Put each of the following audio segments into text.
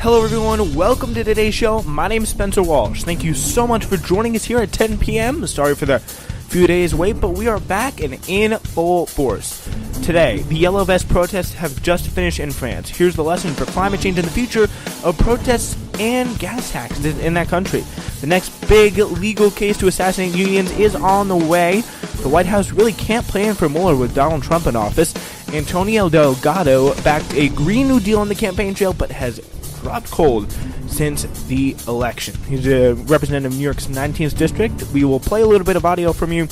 Hello everyone, welcome to today's show. My name is Spencer Walsh. Thank you so much for joining us here at 10 p.m. Sorry for the few days wait, but we are back and in full force. Today, the Yellow Vest protests have just finished in France. Here's the lesson for climate change and the future of protests and gas taxes in that country. The next big legal case to assassinate unions is on the way. The White House really can't plan for Mueller with Donald Trump in office. Antonio Delgado backed a Green New Deal on the campaign trail, but has dropped cold since the election. He's a representative of New York's 19th district. We will play a little bit of audio from you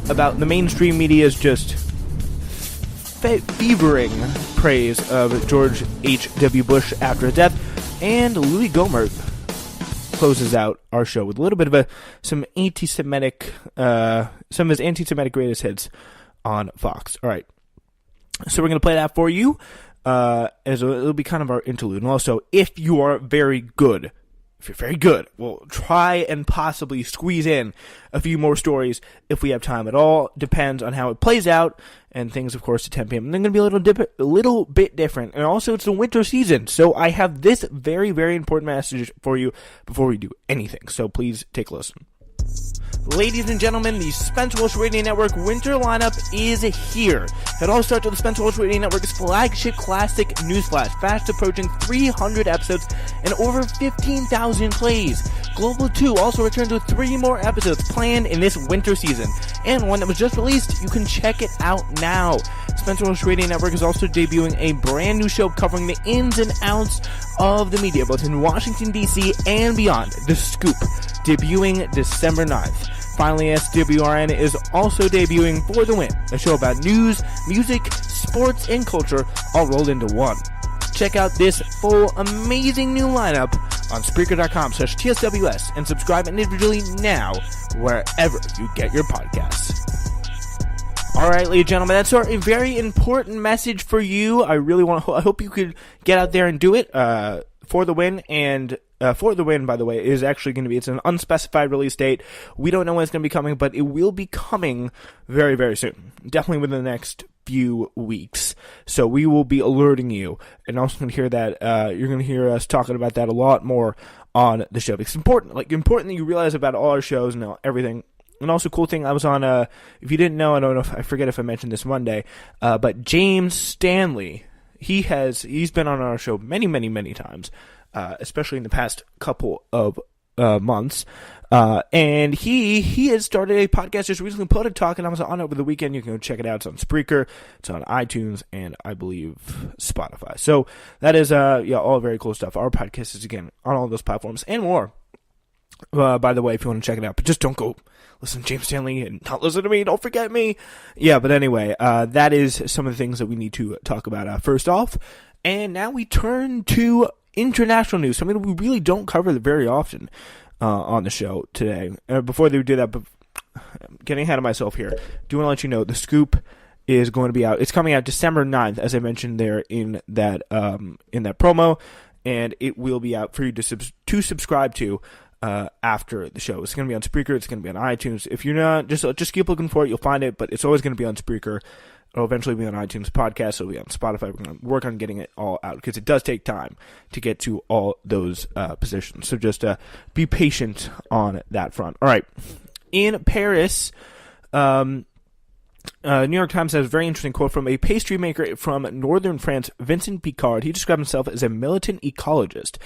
about the mainstream media's just fevering praise of George H.W. Bush after his death, and Louis Gohmert closes out our show with a little bit of some of his anti-Semitic greatest hits on Fox. All right, so we're going to play that for you. It'll be kind of our interlude. And also, if you're very good, we'll try and possibly squeeze in a few more stories if we have time at all. Depends on how it plays out, and things, of course, at 10 p.m. They're going to be a little bit different. And also, it's the winter season, so I have this very, very important message for you before we do anything. So please take a listen. Ladies and gentlemen, the Spenser Walsh Radio Network winter lineup is here. It all starts with the Spenser Walsh Radio Network's flagship classic Newsflash, fast approaching 300 episodes and over 15,000 plays. Global 2 also returns with 3 more episodes planned in this winter season, and one that was just released. You can check it out now. Spenser Walsh Radio Network is also debuting a brand new show covering the ins and outs of the media, both in Washington, D.C. and beyond. The Scoop, debuting December 9th. Finally, SWRN is also debuting For the Win, a show about news, music, sports, and culture all rolled into one. Check out this full, amazing new lineup on Spreaker.com/TSWS and subscribe individually now wherever you get your podcasts. Alright, ladies and gentlemen, that's a very important message for you. I hope you could get out there and do it. For the Win, and For the Win, by the way, is actually going to be, it's an unspecified release date. We don't know when it's going to be coming, but it will be coming very, very soon. Definitely within the next few weeks. So we will be alerting you, and also going to hear that, you're going to hear us talking about that a lot more on the show. It's important that you realize about all our shows and everything. And also, cool thing, I was on, if you didn't know, I forget if I mentioned this Monday, but James Stanley, he's been on our show many, many, many times, especially in the past couple of months. And he has started a podcast just recently, Put a Talk, and I was on it over the weekend. You can go check it out. It's on Spreaker, it's on iTunes, and I believe Spotify. So that is, all very cool stuff. Our podcast is, again, on all those platforms and more. By the way, if you want to check it out, but just don't go listen to James Stanley and not listen to me. Don't forget me. Yeah, but anyway, that is some of the things that we need to talk about first off. And now we turn to international news, something that we really don't cover very often on the show today. Before they do that, but I'm getting ahead of myself here. Do want to let you know the Scoop is going to be out. It's coming out December 9th, as I mentioned there in that promo, and it will be out for you to subscribe to. After the show. It's going to be on Spreaker, it's going to be on iTunes. If you're not, just keep looking for it, you'll find it, but it's always going to be on Spreaker. It'll eventually be on iTunes podcast, it'll be on Spotify. We're going to work on getting it all out, because it does take time to get to all those positions. So just be patient on that front. All right. In Paris, New York Times has a very interesting quote from a pastry maker from northern France, Vincent Picard. He described himself as a militant ecologist.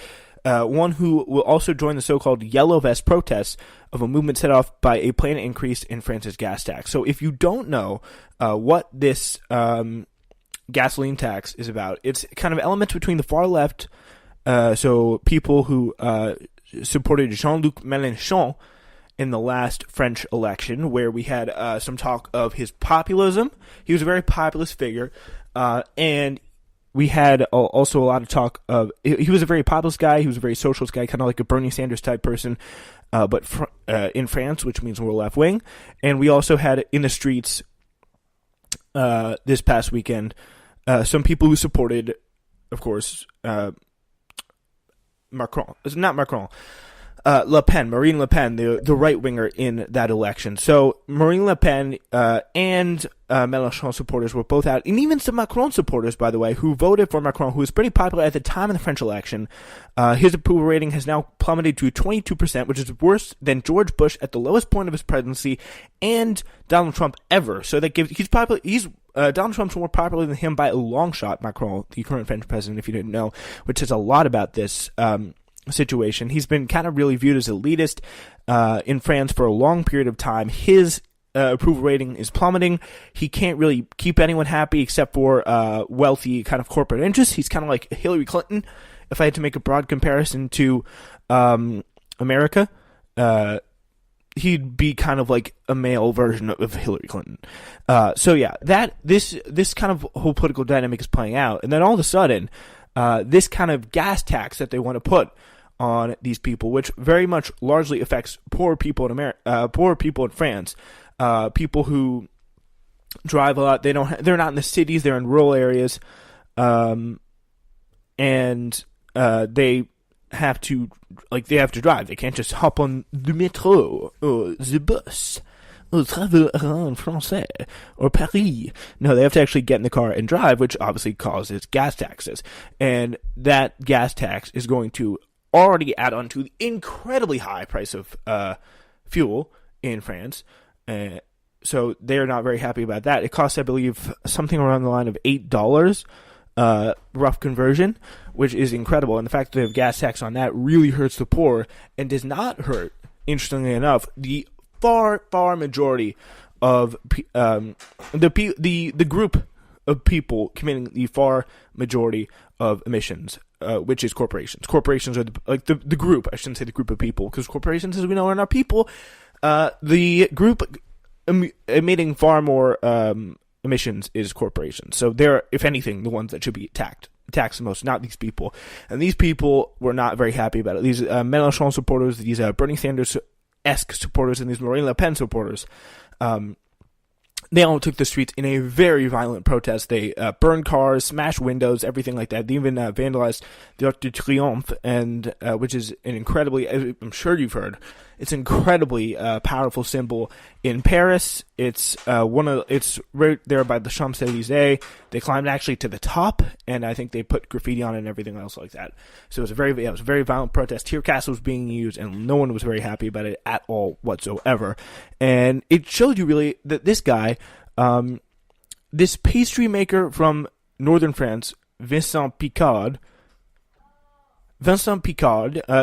One who will also join the so-called Yellow Vest protests of a movement set off by a planned increase in France's gas tax. So if you don't know what this gasoline tax is about, it's kind of elements between the far left, so people who supported Jean-Luc Mélenchon in the last French election, where we had some talk of his populism. He was a very populist figure, and we had also a lot of talk of, he was a very populist guy, he was a very socialist guy, kind of like a Bernie Sanders type person, but in France, which means we're left wing. And we also had in the streets this past weekend some people who supported, of course, Macron. It's not Macron. Marine Le Pen, the right winger in that election. So Marine Le Pen and Mélenchon supporters were both out, and even some Macron supporters, by the way, who voted for Macron, who was pretty popular at the time of the French election. His approval rating has now plummeted to 22%, which is worse than George Bush at the lowest point of his presidency and Donald Trump ever. So that gives Donald Trump's more popular than him by a long shot, Macron, the current French president, if you didn't know, which says a lot about this situation. He's been kind of really viewed as elitist in France for a long period of time. His approval rating is plummeting. He can't really keep anyone happy except for wealthy kind of corporate interests. He's kind of like Hillary Clinton. If I had to make a broad comparison to America, he'd be kind of like a male version of Hillary Clinton. So yeah, this kind of whole political dynamic is playing out, and then all of a sudden, this kind of gas tax that they want to put on these people, which very much largely affects poor people in poor people in France, people who drive a lot. They're not in the cities; they're in rural areas, and they have to drive. They can't just hop on the métro or the bus or travel around français or Paris. No, they have to actually get in the car and drive, which obviously causes gas taxes, and that gas tax is going to already add on to the incredibly high price of fuel in France. So they're not very happy about that. It costs, I believe, something around the line of $8, rough conversion, which is incredible. And the fact that they have gas tax on that really hurts the poor and does not hurt, interestingly enough, the far majority of the group of people committing the far majority of emissions, which is corporations. Corporations are the group. I shouldn't say the group of people, because corporations, as we know, are not people. The group emitting far more emissions is corporations. So they're, if anything, the ones that should be taxed the most, not these people. And these people were not very happy about it. These Mélenchon supporters, these Bernie Sanders-esque supporters, and these Marine Le Pen supporters, they all took the streets in a very violent protest. They burned cars, smashed windows, everything like that. They even vandalized the Arc de Triomphe, and which is an incredibly, I'm sure you've heard, it's an incredibly powerful symbol in Paris. It's it's right there by the Champs-Élysées. They climbed actually to the top, and I think they put graffiti on it and everything else like that. So it was a very violent protest. Tear gas was being used, and no one was very happy about it at all whatsoever. And it showed you really that this guy, this pastry maker from northern France, Vincent Picard,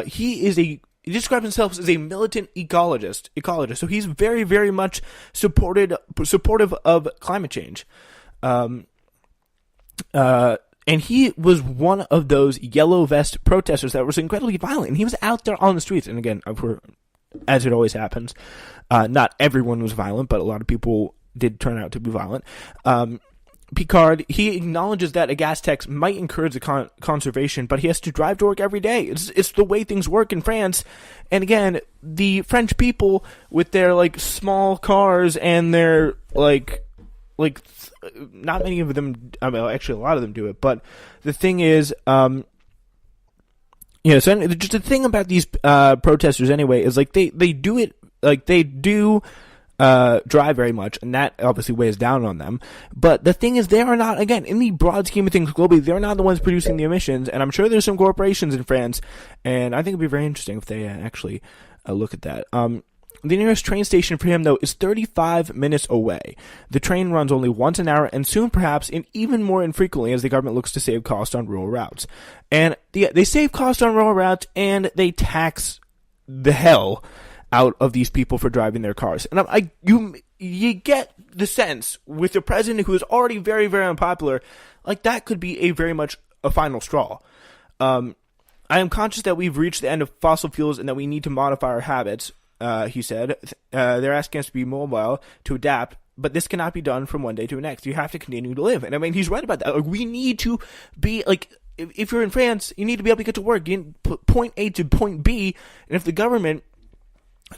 he describes himself as a militant ecologist. So he's very, very much supportive of climate change. And he was one of those yellow vest protesters that was incredibly violent. And he was out there on the streets. And again, as it always happens, not everyone was violent, but a lot of people did turn out to be violent. Picard, he acknowledges that a gas tax might encourage the conservation, but he has to drive to work every day. It's the way things work in France. And again, the French people with their small cars and their not many of them, actually a lot of them do it, but the thing is, so just the thing about these protesters anyway is they do it, they do drive very much, and that obviously weighs down on them. But the thing is, they are not, again, in the broad scheme of things globally, they're not the ones producing the emissions, and I'm sure there's some corporations in France, and I think it'd be very interesting if they actually look at that. The nearest train station for him, though, is 35 minutes away. The train runs only once an hour, and soon perhaps even more infrequently, as the government looks to save cost on rural routes. And they save cost on rural routes, and they tax the hell out of these people for driving their cars. And you get the sense, with the president who is already very, very unpopular, that could be very much a final straw. I am conscious that we've reached the end of fossil fuels and that we need to modify our habits, he said. They're asking us to be mobile, to adapt, but this cannot be done from one day to the next. You have to continue to live. And he's right about that. We need to be, if you're in France, you need to be able to get to work, point A to point B, and if the government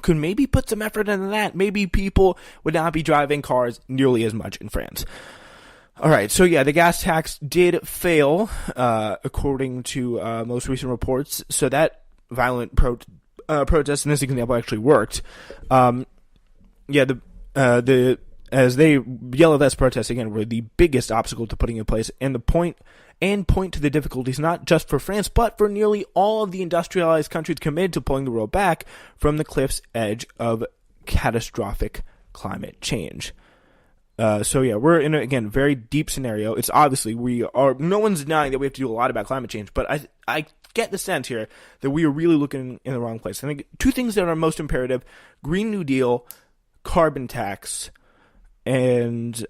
could maybe put some effort into that, maybe people would not be driving cars nearly as much in France. All right, so yeah, the gas tax did fail, according to most recent reports. So that violent protests in this example actually worked. As they yellow vest protests again were the biggest obstacle to putting in place, and point to the difficulties not just for France but for nearly all of the industrialized countries committed to pulling the world back from the cliff's edge of catastrophic climate change. We're in a, again, very deep scenario. It's obviously no one's denying that we have to do a lot about climate change, but I get the sense here that we are really looking in the wrong place. I think two things that are most imperative: Green New Deal, carbon tax, and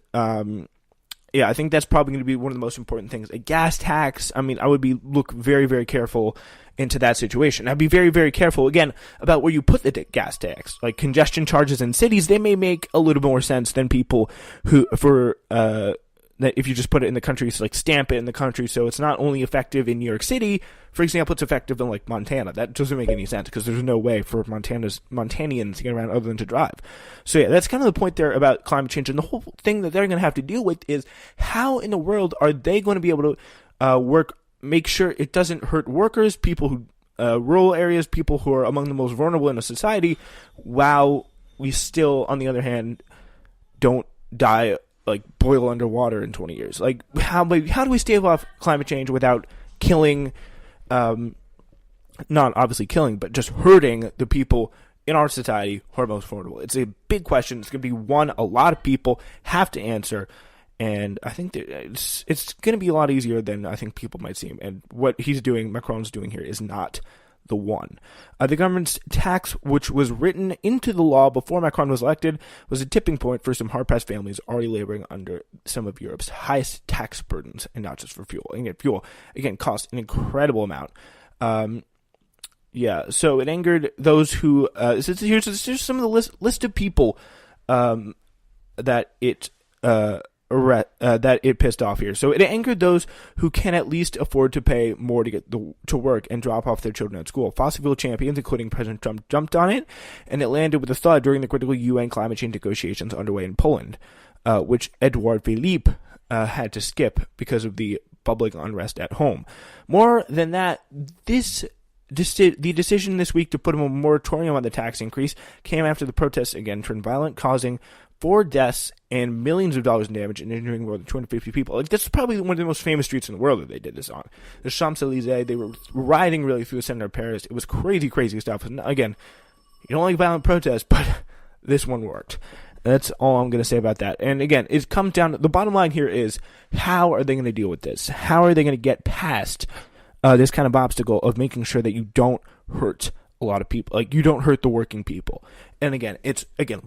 I think that's probably going to be one of the most important things. A gas tax, I would look very, very careful into that situation. I'd be very, very careful, again, about where you put the gas tax. Like congestion charges in cities, they may make a little more sense than people that if you just put it in the country, so like stamp it in the country, so it's not only effective in New York City, for example, it's effective in like Montana. That doesn't make any sense because there's no way for Montanians to get around other than to drive. So yeah, that's kind of the point there about climate change, and the whole thing that they're going to have to deal with is how in the world are they going to be able to make sure it doesn't hurt workers, people who rural areas, people who are among the most vulnerable in a society, while we still, on the other hand, don't die, like boil underwater in 20 years. Like how do we stave off climate change without killing, not obviously killing, but just hurting the people in our society who are most vulnerable? It's a big question. It's going to be one a lot of people have to answer. And I think that it's going to be a lot easier than I think people might seem. And what Macron's doing here is not the one. The government's tax, which was written into the law before Macron was elected, was a tipping point for some hard-pressed families already laboring under some of Europe's highest tax burdens, and not just for fuel. And fuel, again, costs an incredible amount. So it angered those who... here's some of the list of people that it pissed off here. So it angered those who can at least afford to pay more to get to work and drop off their children at school. Fossil fuel champions, including President Trump, jumped on it, and it landed with a thud during the critical UN climate change negotiations underway in Poland, which Edouard Philippe had to skip because of the bubbling unrest at home. More than that, the decision this week to put a moratorium on the tax increase came after the protests again turned violent, causing 4 deaths and millions of dollars in damage and injuring more than 250 people. Like, that's probably one of the most famous streets in the world that they did this on. The Champs-Élysées, they were riding really through the center of Paris. It was crazy, crazy stuff. And again, you don't like violent protests, but this one worked. That's all I'm going to say about that. And again, it comes down to, the bottom line here is, how are they going to deal with this? How are they going to get past this kind of obstacle of making sure that you don't hurt a lot of people, like you don't hurt the working people? And again,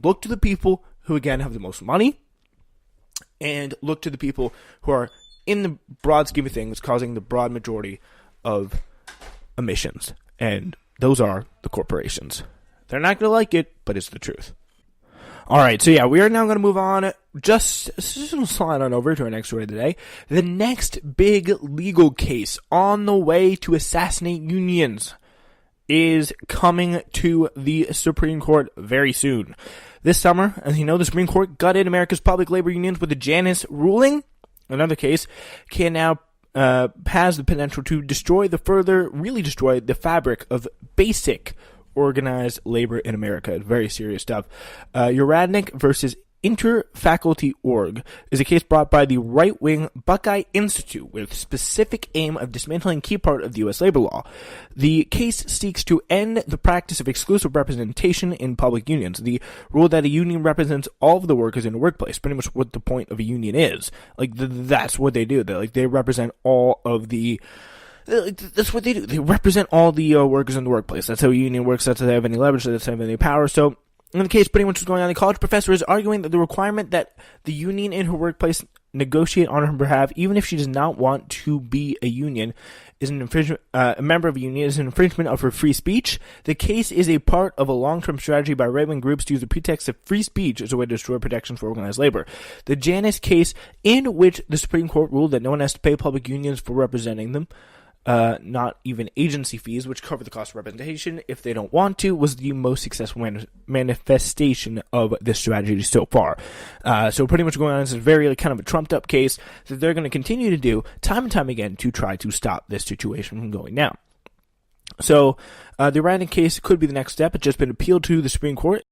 look to the people who, again, have the most money, and look to the people who are, in the broad scheme of things, causing the broad majority of emissions. And those are the corporations. They're not going to like it, but it's the truth. All right, so yeah, we are now going to move on. Just slide on over to our next story of the day. The next big legal case on the way to assassinate unions is coming to the Supreme Court very soon. This summer, as you know, the Supreme Court gutted America's public labor unions with the Janus ruling. Another case can now has the potential to destroy the fabric of basic organized labor in America. It's very serious stuff. Uradnik versus Interfaculty Org is a case brought by the right-wing Buckeye Institute with specific aim of dismantling key part of the U.S. labor law. The case seeks to end the practice of exclusive representation in public unions, the rule that a union represents all of the workers in the workplace, pretty much what the point of a union is. Like, that's what they do. They represent all of the... That's what they do. They represent all the workers in the workplace. That's how a union works. That's how they have any leverage. That's how they have any power. So, in the case, pretty much what's going on, the college professor is arguing that the requirement that the union in her workplace negotiate on her behalf, even if she does not want to be a union, is an infringement. A member of a union is an infringement of her free speech. The case is a part of a long-term strategy by right-wing groups to use the pretext of free speech as a way to destroy protections for organized labor. The Janus case, in which the Supreme Court ruled that no one has to pay public unions for representing them, not even agency fees, which cover the cost of representation if they don't want to, was the most successful manifestation of this strategy so far. So pretty much going on is a very kind of a trumped up case that they're going to continue to do time and time again to try to stop this situation from going down. So the Iran case could be the next step. It's just been appealed to the Supreme Court.